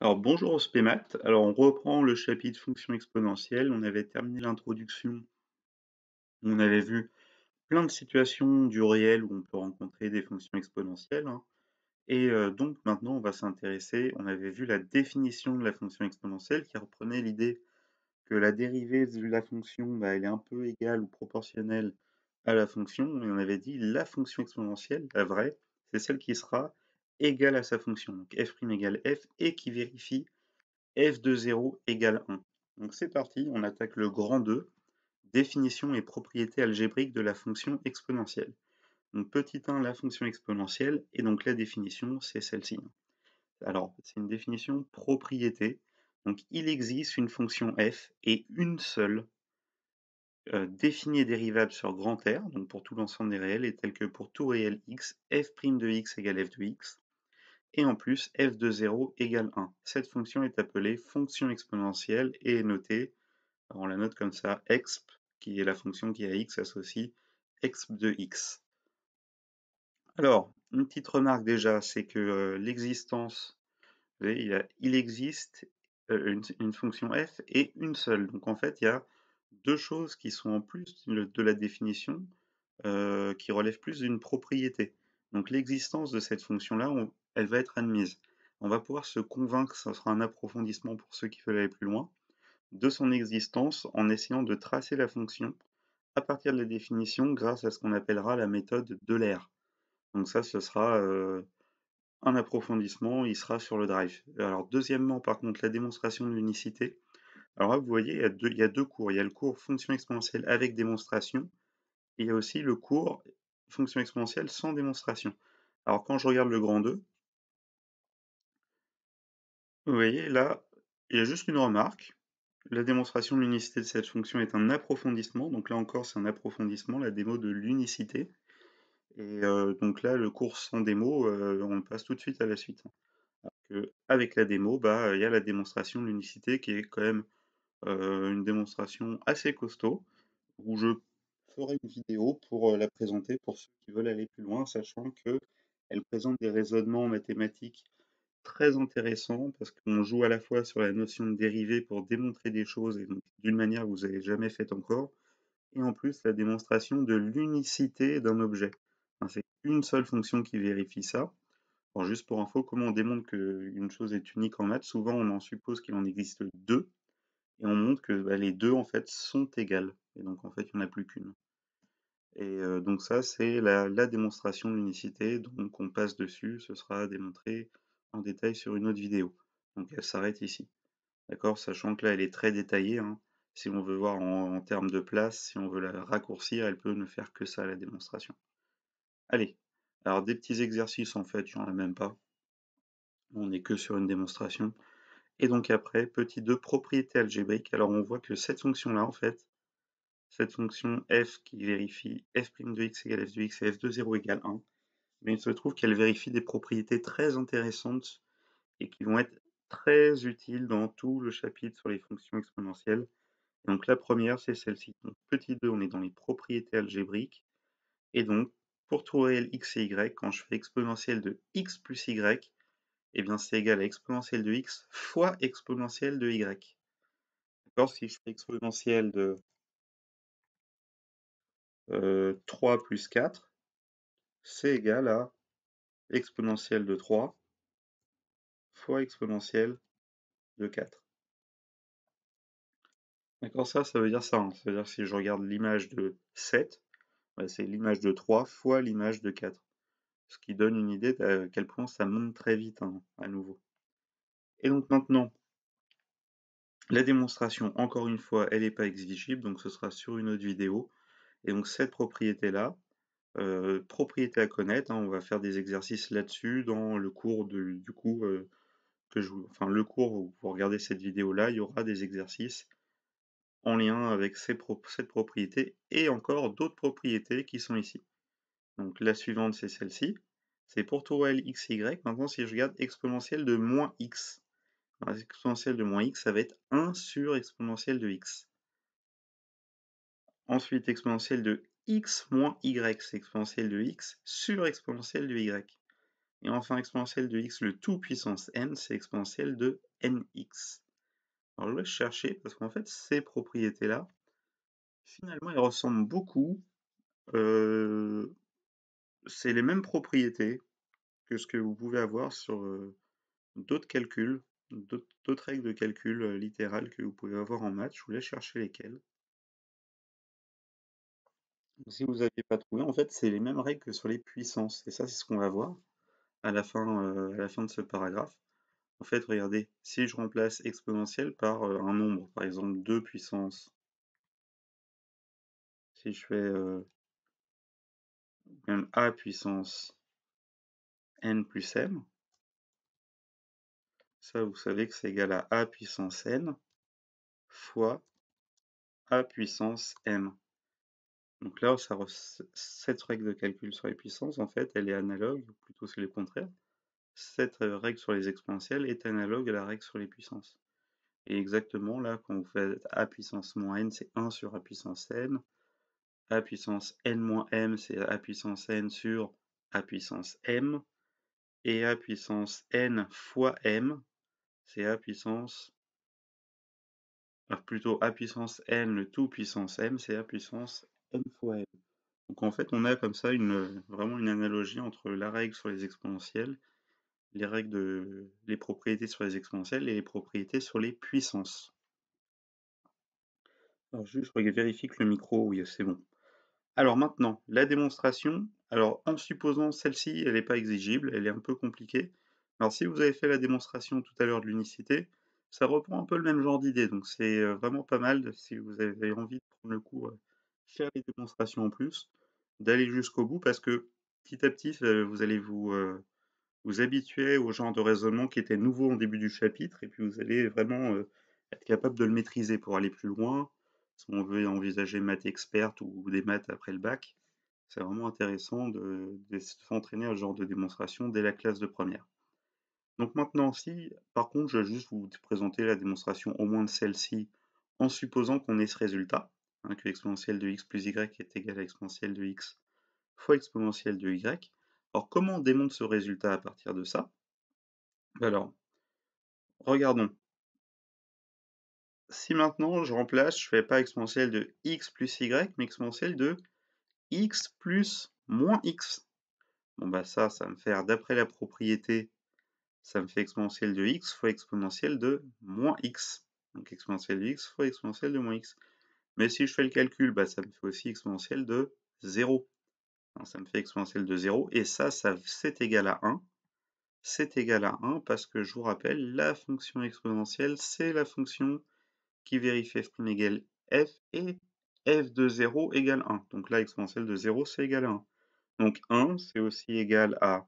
Alors bonjour Spémat, alors on reprend le chapitre fonction exponentielle, on avait terminé l'introduction, on avait vu plein de situations du réel où on peut rencontrer des fonctions exponentielles, hein, et donc maintenant on va s'intéresser, on avait vu la définition de la fonction exponentielle qui reprenait l'idée que la dérivée de la fonction, bah, elle est un peu égale ou proportionnelle à la fonction, et on avait dit la fonction exponentielle, la vraie, c'est celle qui sera égale à sa fonction, donc f' égale f et qui vérifie f de 0 égale 1. Donc c'est parti, on attaque le grand 2, définition et propriété algébrique de la fonction exponentielle. Donc petit 1, la fonction exponentielle, et donc la définition, c'est celle-ci. Alors, c'est une définition propriété. Donc il existe une fonction f et une seule, définie et dérivable sur grand R, donc pour tout l'ensemble des réels, et telle que pour tout réel x, f' de x égale f de x, et en plus f de 0 égale 1. Cette fonction est appelée fonction exponentielle et est notée, on la note comme ça, exp, qui est la fonction qui à x associe exp de x. Alors, une petite remarque déjà, c'est que l'existence, vous voyez, il existe une fonction f et une seule. Donc en fait, il y a deux choses qui sont en plus de la définition, qui relèvent plus d'une propriété. Donc l'existence de cette fonction-là, elle va être admise. On va pouvoir se convaincre, ça sera un approfondissement pour ceux qui veulent aller plus loin, de son existence en essayant de tracer la fonction à partir de la définition grâce à ce qu'on appellera la méthode Euler. Donc ça, ce sera un approfondissement, il sera sur le drive. Alors deuxièmement, par contre, la démonstration de l'unicité. Alors là, vous voyez, il y a deux cours. Il y a le cours fonction exponentielle avec démonstration, et il y a aussi le cours fonction exponentielle sans démonstration. Alors quand je regarde le grand 2, vous voyez là, il y a juste une remarque. La démonstration de l'unicité de cette fonction est un approfondissement. Donc là encore, c'est un approfondissement, la démo de l'unicité. Et donc là, le cours sans démo, on passe tout de suite à la suite. Avec la démo, bah, il y a la démonstration de l'unicité qui est quand même une démonstration assez costaud, où je ferai une vidéo pour la présenter pour ceux qui veulent aller plus loin, sachant qu'elle présente des raisonnements mathématiques très intéressants, parce qu'on joue à la fois sur la notion de dérivée pour démontrer des choses, et donc d'une manière que vous n'avez jamais faite encore, et en plus la démonstration de l'unicité d'un objet. Enfin, c'est une seule fonction qui vérifie ça. Alors juste pour info, comment on démontre qu'une chose est unique en maths? Souvent on en suppose qu'il en existe deux, et on montre que bah, les deux en fait sont égales, et donc en fait il n'y en a plus qu'une. Et donc ça c'est la démonstration de l'unicité, donc on passe dessus, ce sera démontré en détail sur une autre vidéo. Donc elle s'arrête ici. D'accord? Sachant que là elle est très détaillée, hein. Si on veut voir en termes de place, si on veut la raccourcir, elle peut ne faire que ça, la démonstration. Allez, alors des petits exercices en fait, il n'y en a même pas. On n'est que sur une démonstration. Et donc après, petit 2, propriété algébrique. Alors on voit que cette fonction-là, en fait, cette fonction f qui vérifie f' de x égale f de x et f de 0 égale 1, mais il se trouve qu'elle vérifie des propriétés très intéressantes et qui vont être très utiles dans tout le chapitre sur les fonctions exponentielles. Donc la première, c'est celle-ci. Donc petit 2, on est dans les propriétés algébriques. Et donc, pour tout réel x et y, quand je fais exponentielle de x plus y, eh bien c'est égal à exponentielle de x fois exponentielle de y. D'accord? Si je fais exponentielle de 3 plus 4, c'est égal à exponentielle de 3 fois exponentielle de 4. D'accord? Ça veut dire ça, hein. Ça veut dire que si je regarde l'image de 7, bah, c'est l'image de 3 fois l'image de 4. Ce qui donne une idée à quel point ça monte très vite, hein, à nouveau. Et donc maintenant, la démonstration, encore une fois, elle n'est pas exigible, donc ce sera sur une autre vidéo. Et donc cette propriété-là, propriété à connaître, hein, on va faire des exercices là-dessus dans le cours du coup, enfin le cours où vous regardez cette vidéo-là, il y aura des exercices en lien avec cette propriété et encore d'autres propriétés qui sont ici. Donc la suivante, c'est celle-ci. C'est pour tout réel x et y. Maintenant, si je regarde exponentielle de moins x, alors, exponentielle de moins x, ça va être 1 sur exponentielle de x. Ensuite, exponentielle de x moins y, c'est exponentielle de x sur exponentielle de y. Et enfin, exponentielle de x, le tout puissance n, c'est exponentielle de nx. Alors je vais chercher parce qu'en fait, ces propriétés-là, finalement, elles ressemblent beaucoup. C'est les mêmes propriétés que ce que vous pouvez avoir sur d'autres calculs, d'autres règles de calcul littérales que vous pouvez avoir en maths. Je vous laisse chercher lesquelles. Si vous n'aviez pas trouvé, en fait, c'est les mêmes règles que sur les puissances. Et ça, c'est ce qu'on va voir à la fin de ce paragraphe. En fait, regardez, si je remplace exponentielle par un nombre, par exemple 2 puissance, si je fais même a puissance n plus m, ça, vous savez que c'est égal à a puissance n fois a puissance m. Donc là, cette règle de calcul sur les puissances, en fait, elle est analogue, ou plutôt c'est le contraire. Cette règle sur les exponentielles est analogue à la règle sur les puissances. Et exactement, là, quand vous faites a puissance moins n, c'est 1 sur a puissance n. A puissance n moins m, c'est a puissance n sur a puissance m. Et a puissance n fois m, c'est a puissance... Alors plutôt a puissance n, le tout puissance m, c'est a puissance n fois m. Donc en fait, on a comme ça vraiment une analogie entre la règle sur les exponentielles, les propriétés sur les exponentielles et les propriétés sur les puissances. Alors juste, je vérifie que le micro, oui, c'est bon. Alors maintenant, la démonstration. Alors en supposant celle-ci, elle n'est pas exigible, elle est un peu compliquée. Alors si vous avez fait la démonstration tout à l'heure de l'unicité, ça reprend un peu le même genre d'idée, donc c'est vraiment pas mal si vous avez envie de prendre le coup, faire les démonstrations en plus, d'aller jusqu'au bout parce que petit à petit, vous allez vous habituer au genre de raisonnement qui était nouveau en début du chapitre et puis vous allez vraiment être capable de le maîtriser pour aller plus loin. Si on veut envisager maths experte ou des maths après le bac, c'est vraiment intéressant de s'entraîner à ce genre de démonstration dès la classe de première. Donc maintenant, si par contre, je vais juste vous présenter la démonstration au moins de celle-ci en supposant qu'on ait ce résultat, hein, que l'exponentielle de x plus y est égale à exponentielle de x fois exponentielle de y. Alors comment on démontre ce résultat à partir de ça? Alors, regardons. Si maintenant je remplace, je fais pas exponentielle de x plus y, mais exponentielle de x plus moins x. Bon bah ça me fait, d'après la propriété, ça me fait exponentielle de x fois exponentielle de moins x. Donc exponentielle de x fois exponentielle de moins x. Mais si je fais le calcul, bah ça me fait aussi exponentielle de 0. Alors, ça me fait exponentielle de 0, et ça c'est égal à 1. C'est égal à 1 parce que je vous rappelle, la fonction exponentielle, c'est la fonction qui vérifie f' égale f et f de 0 égale 1. Donc là, exponentielle de 0, c'est égal à 1. Donc 1, c'est aussi égal à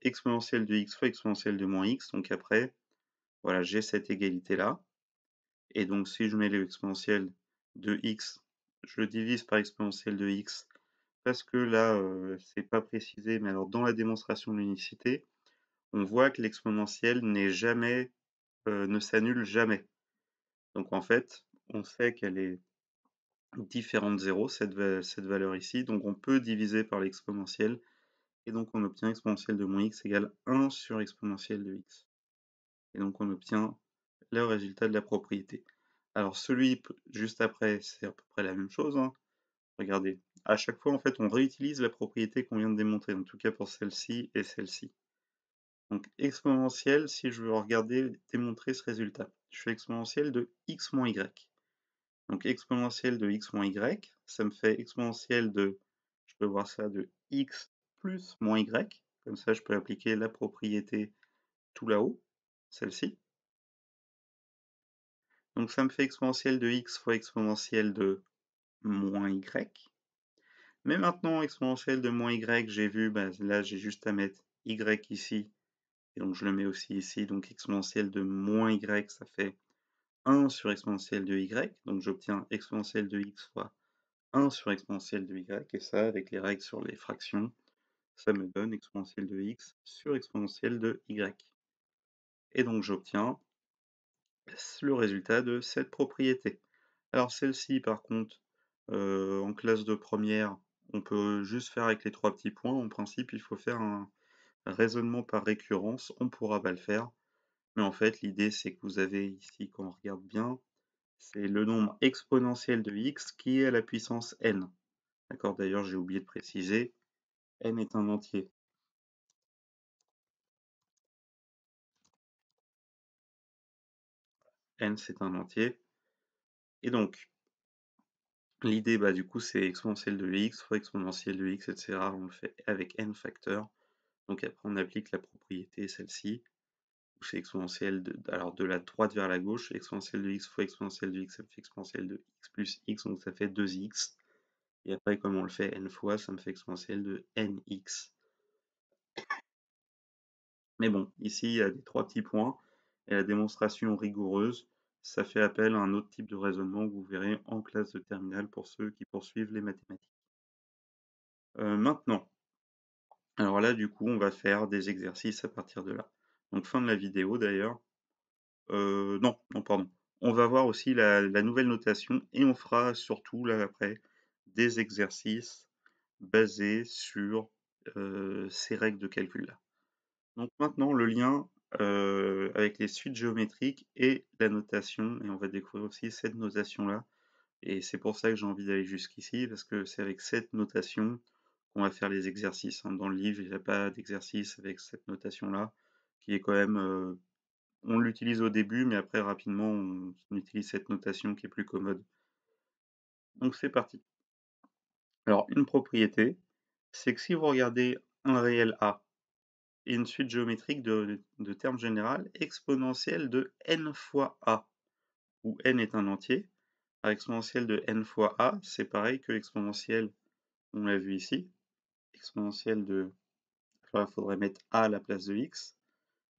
exponentielle de x fois exponentielle de moins x. Donc après, voilà, j'ai cette égalité-là. Et donc si je mets l'exponentielle de x, je le divise par exponentielle de x, parce que là, c'est pas précisé, mais alors dans la démonstration de l'unicité, on voit que l'exponentielle ne s'annule jamais. Donc en fait, on sait qu'elle est différente de 0, cette valeur ici, donc on peut diviser par l'exponentielle, et donc on obtient exponentielle de moins x égale 1 sur exponentielle de x. Et donc on obtient le résultat de la propriété. Alors celui juste après, c'est à peu près la même chose, hein. Regardez, à chaque fois en fait on réutilise la propriété qu'on vient de démontrer, en tout cas pour celle-ci et celle-ci. Donc exponentielle, si je veux regarder, démontrer ce résultat, je fais exponentielle de x moins y. Donc exponentielle de x moins y, ça me fait exponentielle de, je peux voir ça, de x plus moins y. Comme ça, je peux appliquer la propriété tout là-haut, celle-ci. Donc ça me fait exponentielle de x fois exponentielle de moins y. Mais maintenant, exponentielle de moins y, j'ai vu, bah, là j'ai juste à mettre y ici, et donc je le mets aussi ici, donc exponentielle de moins y, ça fait 1 sur exponentielle de y, donc j'obtiens exponentielle de x fois 1 sur exponentielle de y, et ça, avec les règles sur les fractions, ça me donne exponentielle de x sur exponentielle de y. Et donc j'obtiens le résultat de cette propriété. Alors celle-ci, par contre, en classe de première, on peut juste faire avec les 3 petits points. En principe, il faut faire raisonnement par récurrence, on pourra pas le faire. Mais en fait, l'idée, c'est que vous avez ici, quand on regarde bien, c'est le nombre exponentiel de x qui est à la puissance n. D'accord? D'ailleurs, j'ai oublié de préciser, n est un entier. N, c'est un entier. Et donc, l'idée, bah, du coup, c'est exponentielle de x fois exponentielle de x, etc. On le fait avec n facteurs. Donc après, on applique la propriété, celle-ci, où c'est exponentielle alors de la droite vers la gauche, exponentielle de x fois exponentielle de x, ça me fait exponentielle de x plus x, donc ça fait 2x. Et après, comme on le fait n fois, ça me fait exponentielle de nx. Mais bon, ici, il y a des trois petits points, et la démonstration rigoureuse, ça fait appel à un autre type de raisonnement que vous verrez en classe de terminale pour ceux qui poursuivent les mathématiques. Maintenant, alors là, du coup, on va faire des exercices à partir de là. Donc fin de la vidéo d'ailleurs. Non, non, pardon. On va voir aussi la nouvelle notation et on fera surtout là après des exercices basés sur ces règles de calcul-là. Donc maintenant le lien avec les suites géométriques et la notation, et on va découvrir aussi cette notation-là. Et c'est pour ça que j'ai envie d'aller jusqu'ici, parce que c'est avec cette notation qu'on va faire les exercices, hein. Dans le livre, il n'y a pas d'exercice avec cette notation-là, qui est quand même, on l'utilise au début, mais après rapidement, on utilise cette notation qui est plus commode. Donc c'est parti. Alors une propriété, c'est que si vous regardez un réel A et une suite géométrique de termes général exponentielle de n fois A, où n est un entier, alors exponentielle de n fois A, c'est pareil que exponentielle, on l'a vu ici, exponentielle de, alors il faudrait mettre A à la place de x,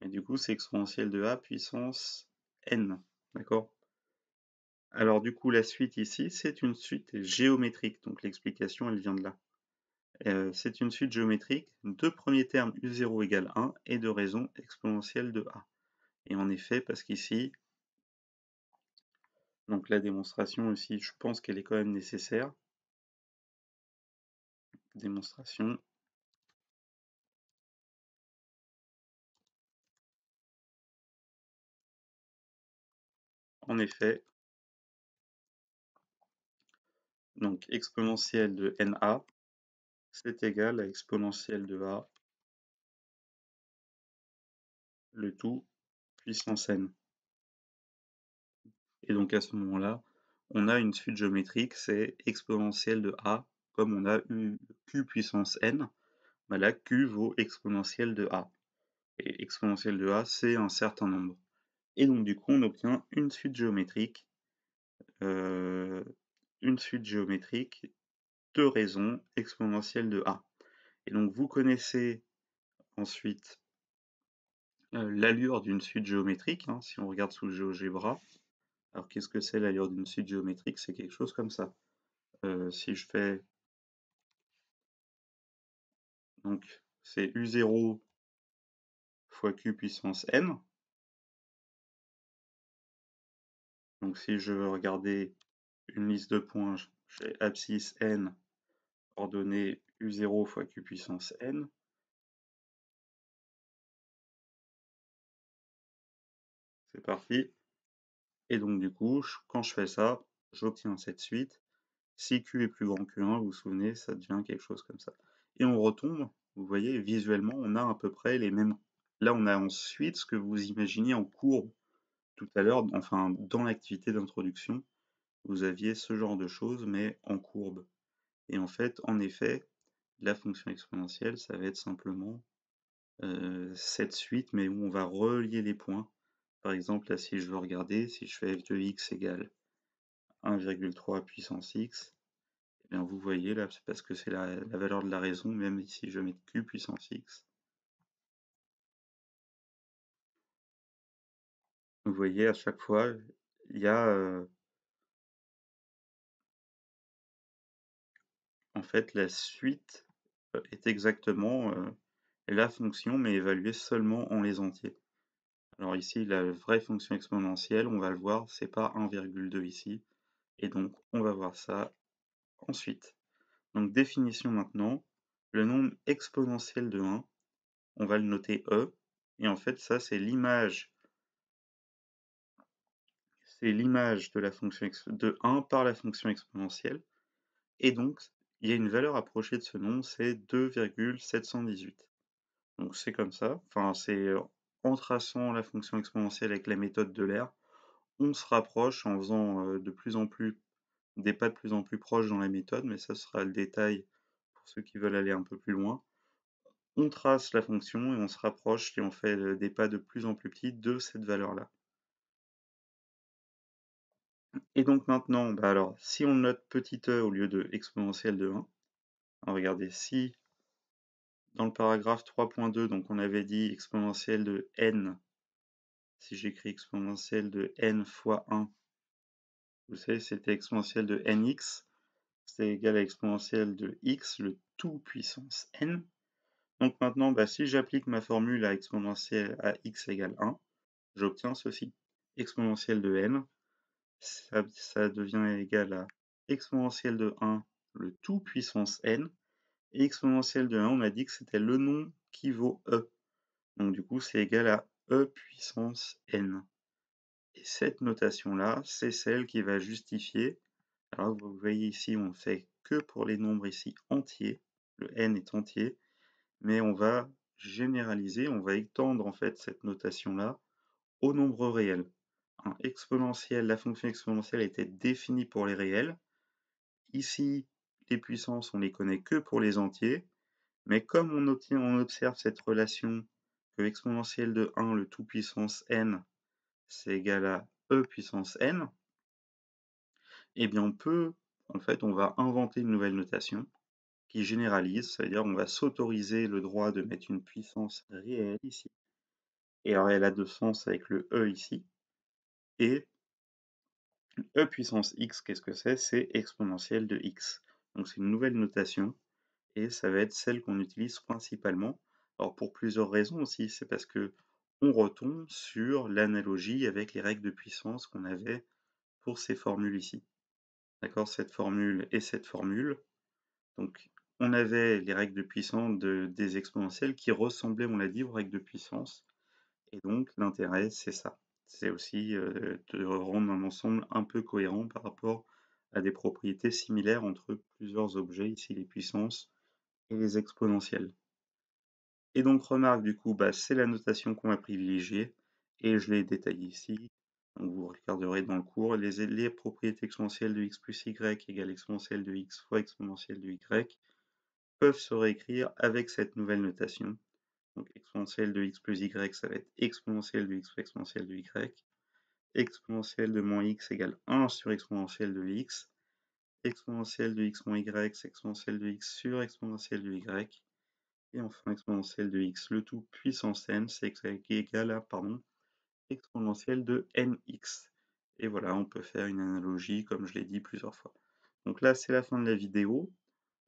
et du coup c'est exponentielle de A puissance n, d'accord? Alors du coup la suite ici, c'est une suite géométrique, donc l'explication elle vient de là. C'est une suite géométrique de premier terme u0 égale 1 et de raison exponentielle de A. Et en effet, parce qu'ici, donc la démonstration aussi, je pense qu'elle est quand même nécessaire. Démonstration. En effet, donc exponentielle de NA, c'est égal à exponentielle de A, le tout puissance n. Et donc à ce moment-là, on a une suite géométrique, c'est exponentielle de A, comme on a eu Q puissance n, bah là Q vaut exponentielle de A. Et exponentielle de A, c'est un certain nombre. Et donc du coup, on obtient euh, une suite géométrique de raison exponentielle de A. Et donc vous connaissez ensuite l'allure d'une suite géométrique, hein, si on regarde sous le GeoGebra. Alors qu'est-ce que c'est l'allure d'une suite géométrique? C'est quelque chose comme ça. Si je fais, donc c'est U0 fois Q puissance n. Donc si je veux regarder une liste de points, j'ai abscisse n, ordonnée U0 fois Q puissance n. C'est parti. Et donc du coup, quand je fais ça, j'obtiens cette suite. Si Q est plus grand que 1, vous vous souvenez, ça devient quelque chose comme ça. Et on retombe, vous voyez, visuellement, on a à peu près les mêmes. Là, on a ensuite ce que vous imaginez en courbe tout à l'heure, enfin dans l'activité d'introduction, vous aviez ce genre de choses, mais en courbe. Et en fait, en effet, la fonction exponentielle, ça va être simplement cette suite, mais où on va relier les points. Par exemple, là, si je veux regarder, si je fais f de x égale 1,3 puissance x, eh bien vous voyez là, c'est parce que c'est la valeur de la raison, même ici je vais mettre q puissance x. Vous voyez, à chaque fois, il y a en fait la suite est exactement la fonction, mais évaluée seulement en les entiers. Alors ici, la vraie fonction exponentielle, on va le voir, c'est pas 1,2 ici, et donc on va voir ça ensuite. Donc définition maintenant, le nombre exponentiel de 1, on va le noter E et en fait ça c'est l'image de la fonction de 1 par la fonction exponentielle et donc il y a une valeur approchée de ce nombre, c'est 2,718. Donc c'est comme ça, enfin en traçant la fonction exponentielle avec la méthode d'Euler, on se rapproche en faisant, de plus en plus des pas de plus en plus proches dans la méthode, mais ça sera le détail pour ceux qui veulent aller un peu plus loin. On trace la fonction et on se rapproche et on fait, des pas de plus en plus petits de cette valeur-là. Et donc maintenant, bah, alors si on note petit e au lieu de exponentielle de 1, alors regardez, si dans le paragraphe 3.2, donc on avait dit exponentielle de n, si j'écris exponentielle de n fois 1, vous savez, c'était exponentielle de nx, c'est égal à exponentielle de x, le tout puissance n. Donc maintenant, bah, si j'applique ma formule à exponentielle à x égale 1, j'obtiens ceci. Exponentielle de n, ça devient égal à exponentielle de 1, le tout puissance n, et exponentielle de 1, on a dit que c'était le nom qui vaut e. Donc du coup, c'est égal à e puissance n. Et cette notation-là, c'est celle qui va justifier, alors vous voyez ici, on ne fait que pour les nombres ici entiers, le n est entier, mais on va généraliser, on va étendre en fait cette notation-là aux nombres réels. La fonction exponentielle était définie pour les réels. Ici, les puissances, on les connaît que pour les entiers, mais comme on observe cette relation que exponentielle de 1, le tout puissance n, c'est égal à e puissance n, eh bien on va inventer une nouvelle notation qui généralise, c'est-à-dire on va s'autoriser le droit de mettre une puissance réelle ici. Et alors elle a de sens avec le e ici. Et e puissance x, qu'est-ce que c'est? C'est exponentielle de x. Donc c'est une nouvelle notation et ça va être celle qu'on utilise principalement. Alors pour plusieurs raisons aussi, c'est parce que on retombe sur l'analogie avec les règles de puissance qu'on avait pour ces formules ici. D'accord? Cette formule et cette formule. Donc on avait les règles de puissance des exponentielles qui ressemblaient, on l'a dit, aux règles de puissance. Et donc l'intérêt, c'est ça. C'est aussi, de rendre un ensemble un peu cohérent par rapport à des propriétés similaires entre plusieurs objets, ici les puissances et les exponentielles. Et donc remarque du coup, bah, c'est la notation qu'on va privilégier et je l'ai détaillé ici. Donc vous regarderez dans le cours, les propriétés exponentielles de x plus y égale exponentielle de x fois exponentielle de y peuvent se réécrire avec cette nouvelle notation. Donc exponentielle de x plus y, ça va être exponentielle de x fois exponentielle de y. Exponentielle de moins x égale 1 sur exponentielle de x. Exponentielle de x moins y, c'est exponentielle de x sur exponentielle de y. Et enfin exponentielle de x, le tout puissance n, c'est égal à, exponentielle de nx. Et voilà, on peut faire une analogie, comme je l'ai dit plusieurs fois. Donc là, c'est la fin de la vidéo.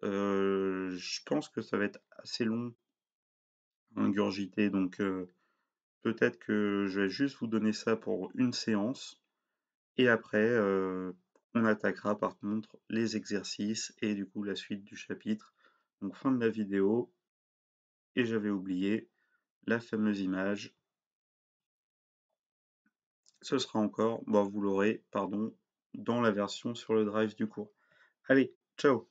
Je pense que ça va être assez long à ingurgiter, donc peut-être que je vais juste vous donner ça pour une séance et après, on attaquera par contre les exercices et du coup la suite du chapitre. Donc fin de la vidéo et j'avais oublié la fameuse image. Ce sera encore, bah, vous l'aurez, pardon, dans la version sur le drive du cours. Allez, ciao!